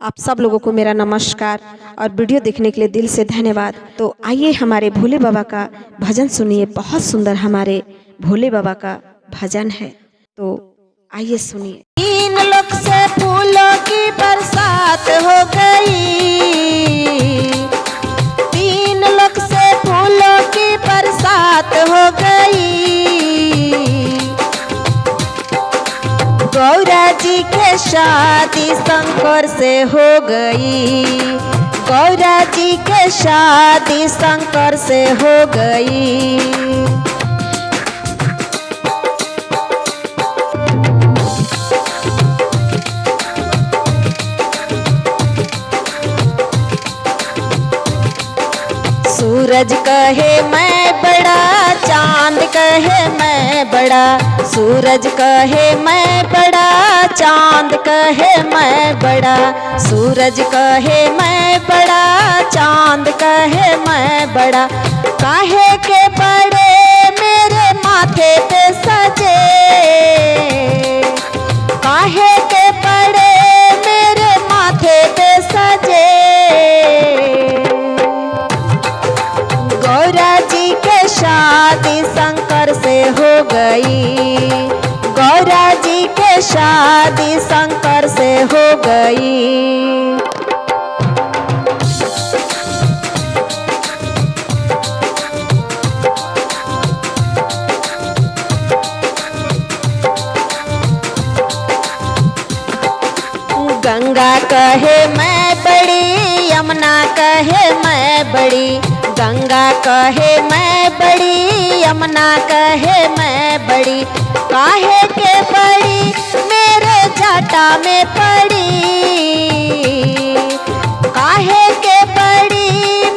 आप सब लोगों को मेरा नमस्कार और वीडियो देखने के लिए दिल से धन्यवाद। तो आइए हमारे भोले बाबा का भजन सुनिए। बहुत सुंदर हमारे भोले बाबा का भजन है, तो आइए सुनिए। 3 लाख से फूलों की बरसात हो गई, 3 लाख से फूलों की बरसात हो गई। गौरा जी के शादी शंकर से हो गई, गौरा जी के शादी शंकर से हो गई। सूरज कहे मैं बड़ा, चांद कहे मैं बड़ा, सूरज कहे मैं बड़ा, चांद कहे मैं बड़ा, सूरज कहे मैं बड़ा, चांद कहे मैं बड़ा। काहे के बड़े मेरे माथे पे सजे, काहे के बड़े मेरे माथे पे सजे। गौरा जी के शादी शंकर से हो गई, गौरा जी के शादी शंकर से हो गई। गंगा कहे मैं बड़ी, यमुना कहे मैं बड़ी, गंगा कहे मैं बड़ी, यमुना कहे मैं बड़ी। काहे के बड़ी मेरे जटा में पड़ी, काहे के बड़ी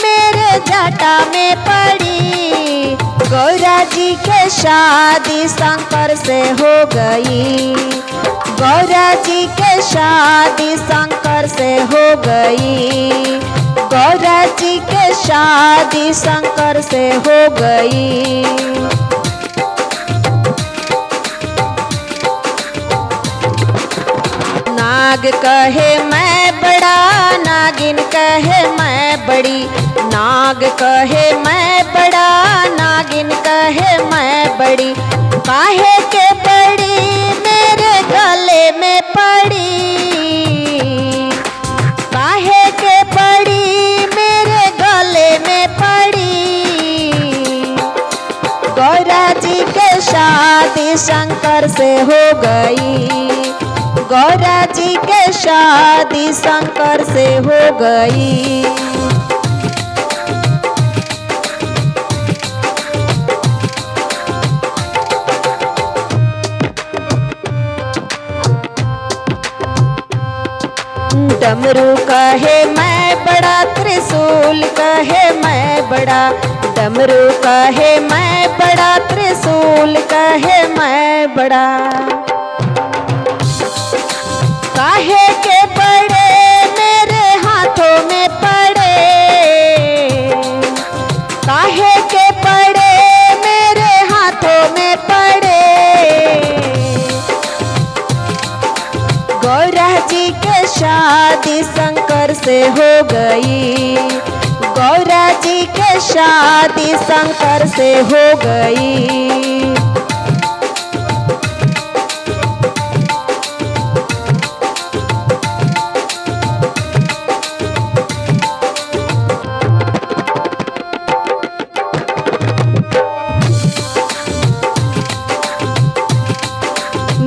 मेरे जटा में पड़ी। गौरा जी के शादी शंकर से हो गई, गौरा जी के शादी शंकर से हो गई, गौरा जी के शादी शंकर से हो गई। नाग कहे मैं बड़ा, नागिन कहे मैं बड़ी, नाग कहे मैं बड़ा, नागिन कहे मैं बड़ी। काहे के बड़ी मेरे गले में पड़ी, काहे के बड़ी मेरे गले में पड़ी। गौरा जी के शादी शंकर से हो गई, गौरा जी के शादी शंकर से हो गई। डमरू कहे मैं बड़ा, त्रिशूल कहे मैं बड़ा, डमरू कहे मैं बड़ा, त्रिशूल कहे मैं बड़ा। काहे के बड़े मेरे हाथों में पड़े, काहे के बड़े मेरे हाथों में पड़े। गौरा जी के शादी शंकर से हो गई, गौरा जी के शादी शंकर से हो गई।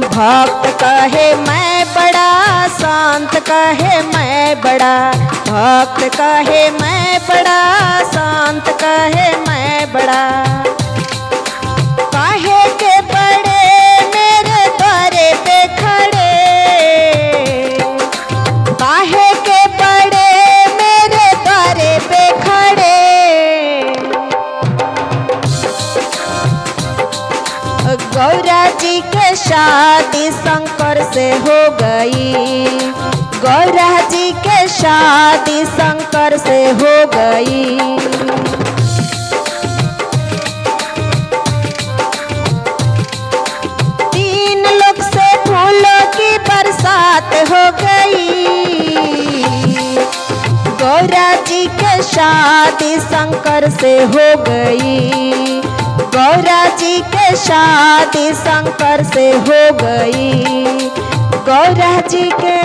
भक्त कहे मैं बड़ा, शांत कहे मैं बड़ा, भक्त कहे मैं बड़ा, शांत कहे मैं बड़ा। काहे के बड़े मेरे द्वारे पे खड़े, काहे के बड़े मेरे द्वारे पे खड़े। गौरा जी के शादी शंकर से हो गई, गौरा जी के शादी शंकर से हो गई। 3 लाख से फूलों की बरसात हो गई। गौरा जी के शादी शंकर से हो गई, गौरा जी के शादी शंकर से हो गई, गौरा जी के